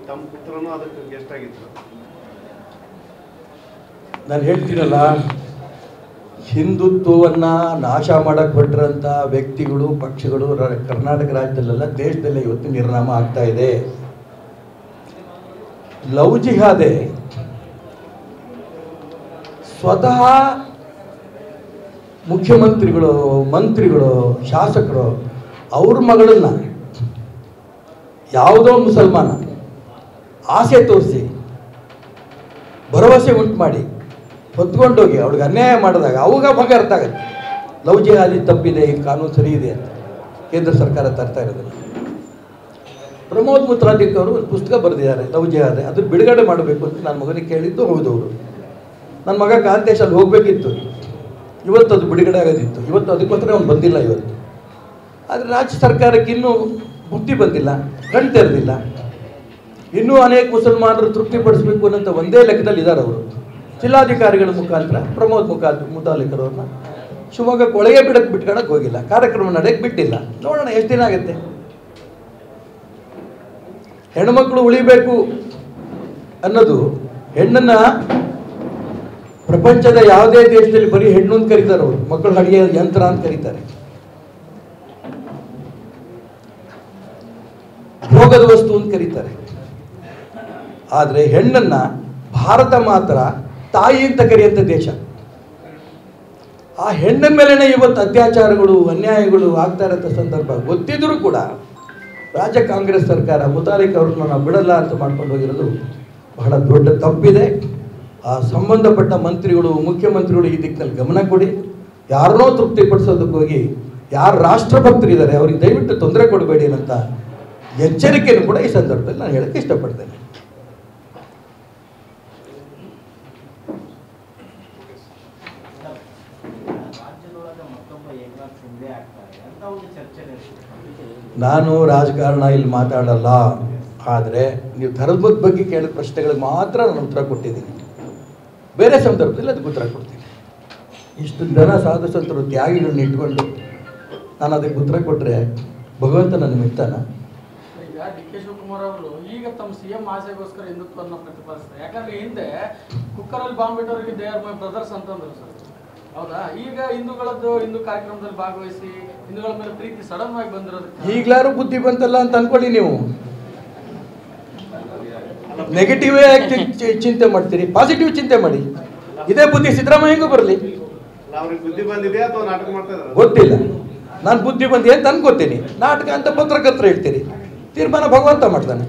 ತಮ್ಮ ಪುತ್ರನೂ ಅದಕ್ಕೆ ಗೆಸ್ಟ್ ಆಗಿದ್ರು. ನಾನು ಹೇಳ್ತೀನಲ್ಲ, ಹಿಂದುತ್ವವನ್ನು ನಾಶ ಮಾಡಕ್ಕೆ ಹೊರಟಿರೋಂಥ ವ್ಯಕ್ತಿಗಳು ಪಕ್ಷಗಳು ಕರ್ನಾಟಕ ರಾಜ್ಯದಲ್ಲೆಲ್ಲ ದೇಶದಲ್ಲೇ ಇವತ್ತು ನಿರ್ನಾಮ ಆಗ್ತಾ ಇದೆ. ಲವ್ ಜಿಹಾದೆ ಸ್ವತಃ ಮುಖ್ಯಮಂತ್ರಿಗಳು, ಮಂತ್ರಿಗಳು, ಶಾಸಕರು ಅವ್ರ ಮಗಳನ್ನ ಯಾವುದೋ ಮುಸಲ್ಮಾನ ಆಸೆ ತೋರಿಸಿ ಭರವಸೆ ಉಂಟು ಮಾಡಿ ಹೊತ್ಕೊಂಡೋಗಿ ಅವ್ಳಿಗೆ ಅನ್ಯಾಯ ಮಾಡಿದಾಗ ಅವಾಗ ಮಗ ಅರ್ಥ ಆಗುತ್ತೆ ಲವ್ ಜಿಹಾದಿ ತಪ್ಪಿದೆ, ಈ ಕಾನೂನು ಸರಿ ಇದೆ ಅಂತ ಕೇಂದ್ರ ಸರ್ಕಾರ ತರ್ತಾ ಇರೋದಿಲ್ಲ. ಪ್ರಮೋದ್ ಮುತಾಲಿಕ್ ಅವರು ಒಂದು ಪುಸ್ತಕ ಬರೆದಿದ್ದಾರೆ ಲವ್ ಜಿಹಾದಿ, ಅದ್ರ ಬಿಡುಗಡೆ ಮಾಡಬೇಕು ಅಂತ ನನ್ನ ಮಗನಿಗೆ ಕೇಳಿದ್ದು ಹೌದವರು. ನನ್ನ ಮಗ ಕಾಂತೇಶ್ ಅಲ್ಲಿ ಹೋಗಬೇಕಿತ್ತು, ಇವತ್ತು ಅದು ಬಿಡುಗಡೆ ಆಗೋದಿತ್ತು, ಇವತ್ತು ಅದಕ್ಕೋಸ್ಕರ ಅವ್ನು ಬಂದಿಲ್ಲ ಇವತ್ತು. ಆದರೆ ರಾಜ್ಯ ಸರ್ಕಾರಕ್ಕೆ ಇನ್ನೂ ಬುದ್ಧಿ ಬಂದಿಲ್ಲ, ಕಣ್ ತೆರೆದಿಲ್ಲ. ಇನ್ನೂ ಅನೇಕ ಮುಸಲ್ಮಾನರು ತೃಪ್ತಿಪಡಿಸಬೇಕು ಅನ್ನೋಂಥ ಒಂದೇ ಲೆಕ್ಕದಲ್ಲಿ ಇದ್ದಾರೆ ಅವರು. ಜಿಲ್ಲಾಧಿಕಾರಿಗಳ ಮುಖಾಂತರ ಪ್ರಮೋದ್ ಮುತಾಲಿಕರವ್ರನ್ನ ಶಿವಮೊಗ್ಗಕ್ಕೆ ಒಳಗೆ ಬಿಟ್ಕೊಳಕ್ಕೆ ಹೋಗಿಲ್ಲ, ಕಾರ್ಯಕ್ರಮ ನಡೆಯಕ್ಕೆ ಬಿಟ್ಟಿಲ್ಲ. ನೋಡೋಣ ಎಷ್ಟು ದಿನ ಆಗುತ್ತೆ. ಹೆಣ್ಮಕ್ಳು ಉಳಿಬೇಕು ಅನ್ನೋದು, ಹೆಣ್ಣನ್ನು ಪ್ರಪಂಚದ ಯಾವುದೇ ದೇಶದಲ್ಲಿ ಬರೀ ಹೆಣ್ಣು ಅಂತ ಕರೀತಾರೆ ಅವರು, ಮಕ್ಕಳು ಅಡಿಗೆ ಯಂತ್ರ ಅಂತ ಕರೀತಾರೆ, ಭೋಗದ ವಸ್ತು ಅಂತ ಕರೀತಾರೆ. ಆದರೆ ಹೆಣ್ಣನ್ನು ಭಾರತ ಮಾತ್ರ ತಾಯಿ ಅಂತ ಕರೆಯುವಂಥ ದೇಶ. ಆ ಹೆಣ್ಣಿನ ಮೇಲೆನೇ ಇವತ್ತು ಅತ್ಯಾಚಾರಗಳು, ಅನ್ಯಾಯಗಳು ಆಗ್ತಾ ಇರೋಂಥ ಸಂದರ್ಭ ಗೊತ್ತಿದ್ರೂ ಕೂಡ ರಾಜ್ಯ ಕಾಂಗ್ರೆಸ್ ಸರ್ಕಾರ ಮುತಾಲಿಕ್ ಅವ್ರನ್ನ ನಾವು ಬಿಡಲ್ಲ ಅಂತ ಮಾಡ್ಕೊಂಡು ಹೋಗಿರೋದು ಬಹಳ ದೊಡ್ಡ ತಪ್ಪಿದೆ. ಆ ಸಂಬಂಧಪಟ್ಟ ಮಂತ್ರಿಗಳು, ಮುಖ್ಯಮಂತ್ರಿಗಳು ಈ ದಿಕ್ಕಿನಲ್ಲಿ ಗಮನ ಕೊಡಿ. ಯಾರನ್ನೋ ತೃಪ್ತಿಪಡಿಸೋದಕ್ಕೆ ಹೋಗಿ ಯಾರು ರಾಷ್ಟ್ರಭಕ್ತರಿದ್ದಾರೆ ಅವ್ರಿಗೆ ದಯವಿಟ್ಟು ತೊಂದರೆ ಕೊಡಬೇಡಿ ಅಂತ ಎಚ್ಚರಿಕೆಯನ್ನು ಕೂಡ ಈ ಸಂದರ್ಭದಲ್ಲಿ ನಾನು ಹೇಳಕ್ಕೆ ಇಷ್ಟಪಡ್ತೇನೆ. ನಾನು ರಾಜಕಾರಣ ಇಲ್ಲಿ ಮಾತಾಡಲ್ಲ, ಆದರೆ ನೀವು ಧರ್ಮದ ಬಗ್ಗೆ ಕೇಳಿದ ಪ್ರಶ್ನೆಗಳಿಗೆ ಮಾತ್ರ ನಾನು ಉತ್ತರ ಕೊಟ್ಟಿದ್ದೀನಿ. ಬೇರೆ ಸಂದರ್ಭದಲ್ಲಿ ಅದಕ್ಕೆ ಉತ್ತರ ಕೊಡ್ತೀನಿ. ಇಷ್ಟು ಜನ ಸಾಧು ಸಂತರು ತ್ಯಾಗಿಗಳನ್ನ ಇಟ್ಕೊಂಡು ನಾನು ಅದಕ್ಕೆ ಉತ್ತರ ಕೊಟ್ಟರೆ ಭಗವಂತ ನನ್ನ ಮಿತ್ತಾನ? ಈಗ ಡಿ ಕೆ ಶಿವಕುಮಾರ್ ಅವರು ಈಗ ತಮ್ಮ ಸಿಎಂ ಆಸೆಗೋಸ್ಕರ ಹಿಂದುತ್ವವನ್ನು ಪ್ರತಿಪಾದಿಸ್ತಾರೆ. ಯಾಕಂದ್ರೆ ಹಿಂದೆ ಕುಕ್ಕರಲ್ಲಿ ಬಾಂಬ್ ಇಟ್ಟವರಿಗೆ ದೇ ಆರ್ ಮೈ ಬ್ರದರ್ಸ್ ಅಂತಂದ್ರು ಸರ್, ಹೌದಾ? ಈಗ ಹಿಂದೂ ಕಾರ್ಯಕ್ರಮದಲ್ಲಿ ಭಾಗವಹಿಸಿ ಹಿಂದೂಗಳ ಮೇಲೆ ಪ್ರೀತಿ ಸಡನ್ ಆಗಿ ಬಂದಿರೋದಕ್ಕೆ ಈಗಲಾರು ಬುದ್ಧಿ ಬಂತಲ್ಲ ಅಂತ ಅನ್ಕೊಳ್ಳಿ. ನೀವು ನೆಗೆಟಿವ್ ಚಿಂತೆ ಮಾಡ್ತೀರಿ, ಪಾಸಿಟಿವ್ ಚಿಂತೆ ಮಾಡಿ. ಇದೇ ಬುದ್ಧಿ ಸಿದ್ದರಾಮಯ್ಯಗೂ ಬರಲಿ. ಗೊತ್ತಿಲ್ಲ, ನಾನು ಬುದ್ಧಿ ಬಂದಿ ಅಂತ ಅನ್ಕೋತೀನಿ. ನಾಟಕ ಅಂತ ಪತ್ರಕರ್ತರು ಹೇಳ್ತೀರಿ, ತೀರ್ಮಾನ ಭಗವಂತ ಮಾಡ್ತಾನೆ.